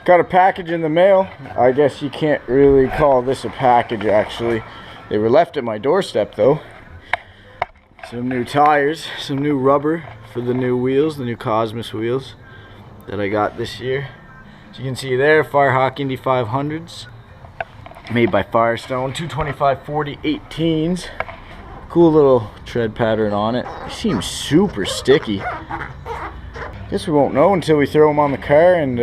Got a package in the mail. I guess you can't really call this a package, actually. They were left at my doorstep, though. Some new tires, some new rubber for the new wheels, the new Cosmos wheels that I got this year. As you can see there, Firehawk Indy 500s, made by Firestone, 225/40 18s. Cool little tread pattern on it. It seems super sticky. Guess we won't know until we throw them on the car and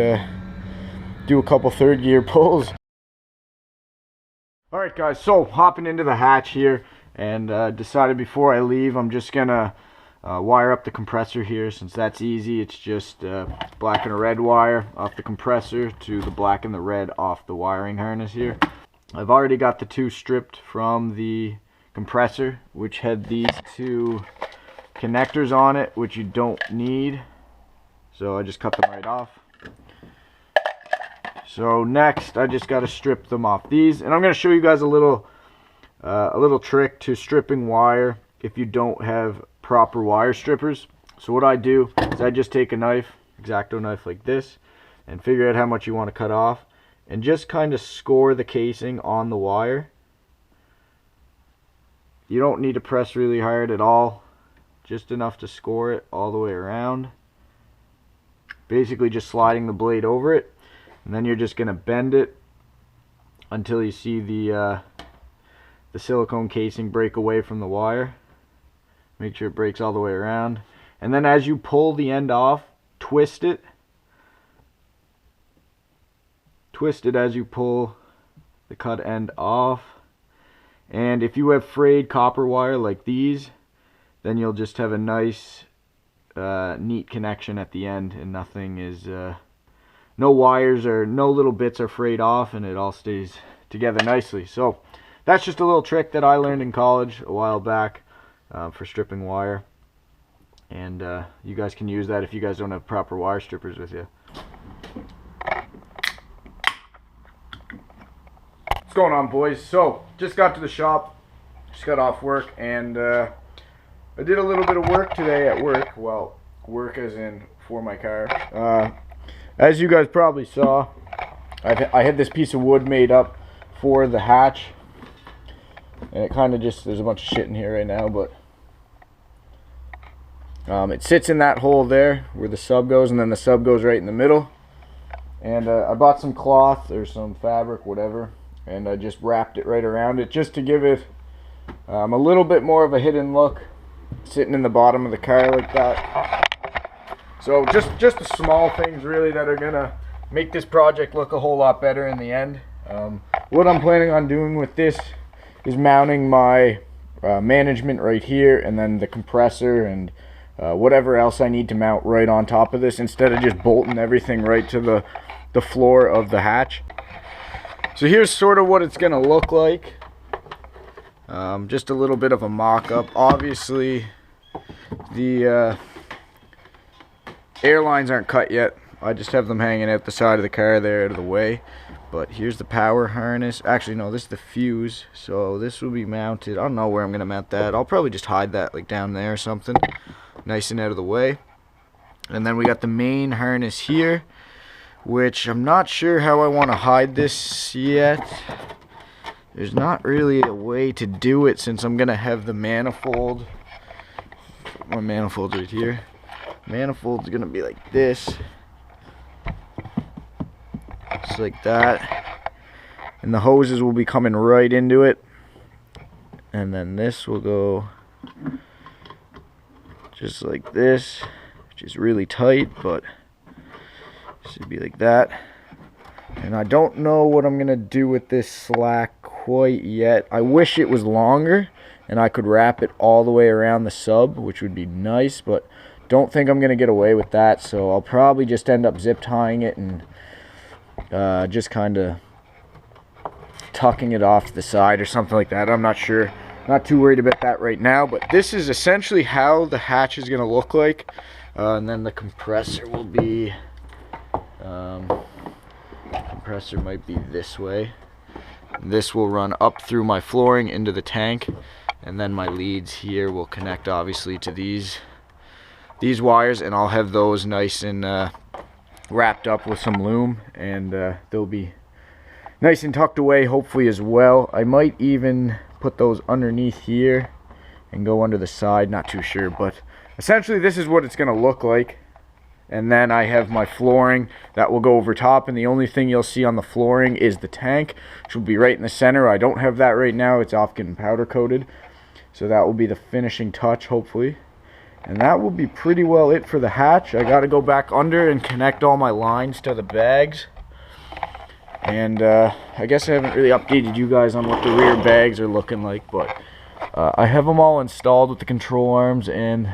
do a couple third gear pulls. Alright guys, so hopping into the hatch here, and decided before I leave I'm just gonna wire up the compressor here, since that's easy. It's just black and a red wire off the compressor to the black and the red off the wiring harness here. I've already got the two stripped from the compressor, which had these two connectors on it, which you don't need, so I just cut them right off. So next I just got to strip them off these, and I'm going to show you guys a little trick to stripping wire if you don't have proper wire strippers. So what I do is I just take a knife, X-Acto knife like this, and figure out how much you want to cut off, and just kind of score the casing on the wire. You don't need to press really hard at all, just enough to score it all the way around. Basically just sliding the blade over it, and then you're just going to bend it until you see the silicone casing break away from the wire. Make sure it breaks all the way around, and then as you pull the end off, twist it as you pull the cut end off. And if you have frayed copper wire like these, then you'll just have a nice neat connection at the end, and nothing is no wires or no little bits are frayed off, and it all stays together nicely. So that's just a little trick that I learned in college a while back for stripping wire, and you guys can use that if you guys don't have proper wire strippers with you. What's going on, boys? So just got to the shop, just got off work, and I did a little bit of work today at work. Well, work as in for my car. As you guys probably saw, I had this piece of wood made up for the hatch, and it kind of just, there's a bunch of shit in here right now, but it sits in that hole there where the sub goes, and then the sub goes right in the middle. And I bought some cloth or some fabric, whatever, and I just wrapped it right around it just to give it a little bit more of a hidden look, sitting in the bottom of the car like that. So just the small things really that are gonna make this project look a whole lot better in the end. What I'm planning on doing with this is mounting my management right here, and then the compressor and whatever else I need to mount right on top of this, instead of just bolting everything right to the floor of the hatch. So here's sort of what it's gonna look like. Just a little bit of a mock-up. Obviously the air lines aren't cut yet. I just have them hanging out the side of the car there, out of the way. But here's the power harness. Actually no, this is the fuse, so this will be mounted. I don't know where I'm gonna mount that. I'll probably just hide that like down there or something, nice and out of the way. And then we got the main harness here, which I'm not sure how I want to hide this yet. There's not really a way to do it, since I'm gonna have the manifold. My manifold's right here. Manifold's gonna be like this, just like that, and the hoses will be coming right into it, and then this will go just like this, which is really tight, but it should be like that. And I don't know what I'm gonna do with this slack quite yet. I wish it was longer and I could wrap it all the way around the sub, which would be nice, but don't think I'm gonna get away with that, so I'll probably just end up zip tying it and just kind of tucking it off to the side or something like that. I'm not sure. Not too worried about that right now, but this is essentially how the hatch is gonna look like. And then the compressor will be compressor might be this way. This will run up through my flooring into the tank, and then my leads here will connect obviously to these wires, and I'll have those nice and wrapped up with some loom, and they'll be nice and tucked away hopefully as well. I might even put those underneath here and go under the side, not too sure, but essentially this is what it's going to look like. And then I have my flooring that will go over top, and the only thing you'll see on the flooring is the tank, which will be right in the center. I don't have that right now. It's off getting powder coated, so that will be the finishing touch hopefully. And that will be pretty well it for the hatch. I got to go back under and connect all my lines to the bags. And I guess I haven't really updated you guys on what the rear bags are looking like, but I have them all installed with the control arms, and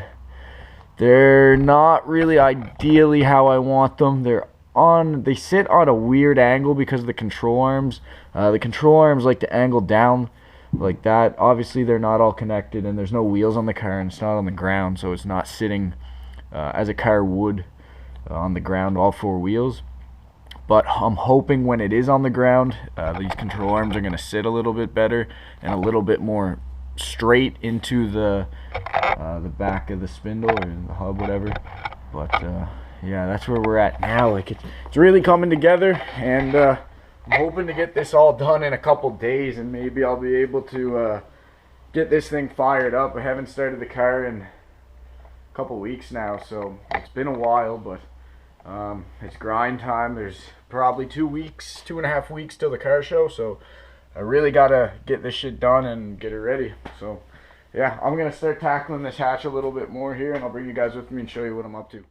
they're not really ideally how I want them. They sit on a weird angle because of the control arms. The control arms like to angle down like that. Obviously they're not all connected, and there's no wheels on the car, and it's not on the ground, so it's not sitting as a car would on the ground, all four wheels. But I'm hoping when it is on the ground, these control arms are going to sit a little bit better and a little bit more straight into the back of the spindle or the hub, whatever. But yeah, that's where we're at now. Like it's really coming together, and I'm hoping to get this all done in a couple days, and maybe I'll be able to get this thing fired up. I haven't started the car in a couple weeks now, so it's been a while, but it's grind time. There's probably 2.5 weeks till the car show, so I really gotta get this shit done and get it ready. So yeah, I'm gonna start tackling this hatch a little bit more here, and I'll bring you guys with me and show you what I'm up to.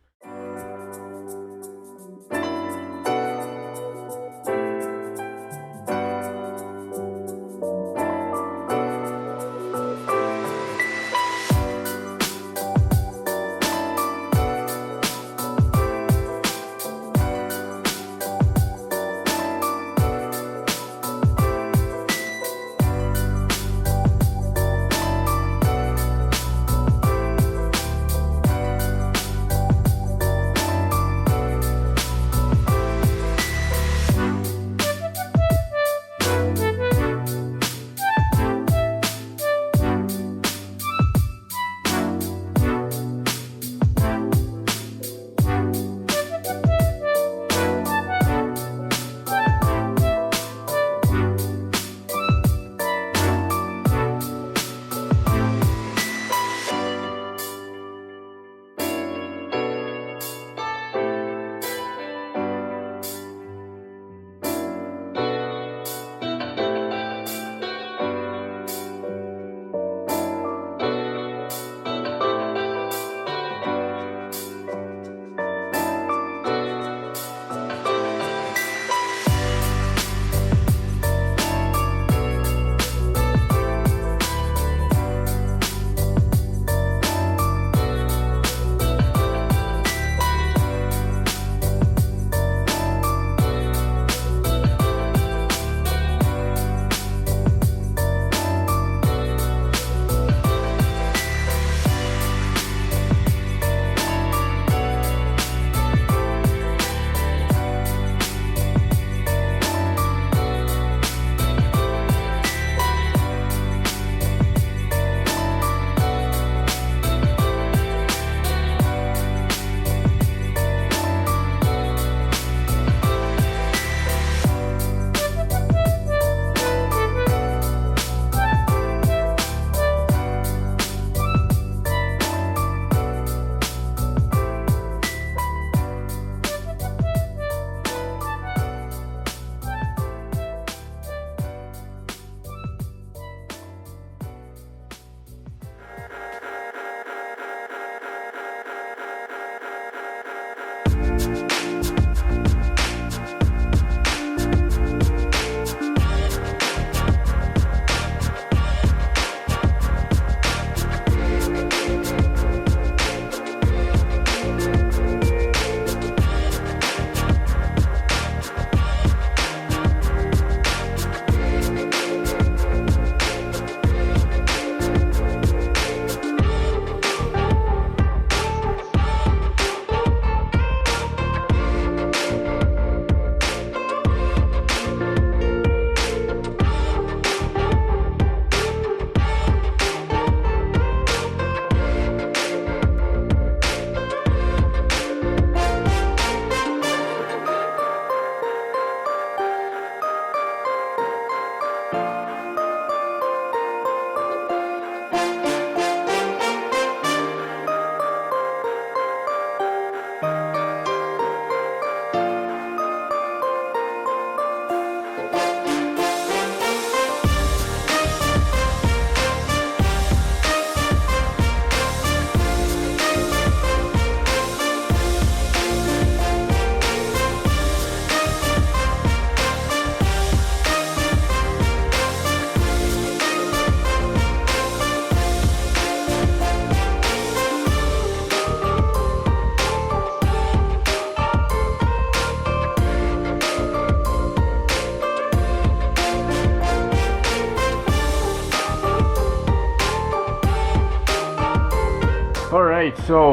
Alright, so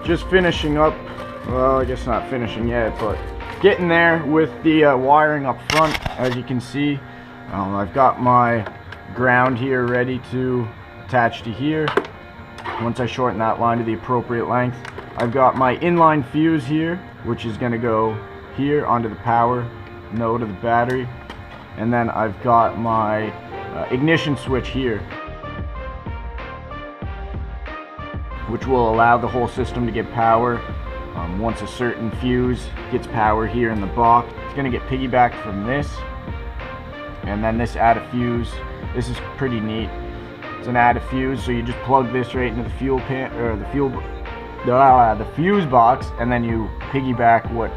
just finishing up, well, I guess not finishing yet, but getting there with the wiring up front. As you can see, I've got my ground here ready to attach to here. Once I shorten that line to the appropriate length, I've got my inline fuse here, which is going to go here onto the power node of the battery, and then I've got my ignition switch here, which will allow the whole system to get power. Once a certain fuse gets power here in the box, it's going to get piggybacked from this, and then this add a fuse. This is pretty neat. It's an add a fuse, so you just plug this right into the fuel pan or the fuse box, and then you piggyback what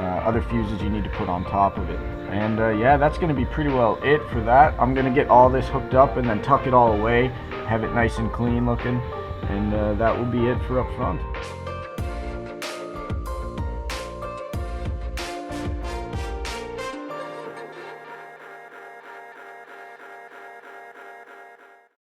other fuses you need to put on top of it. And yeah, that's going to be pretty well it for that. I'm going to get all this hooked up and then tuck it all away, have it nice and clean looking, and that will be it for up front.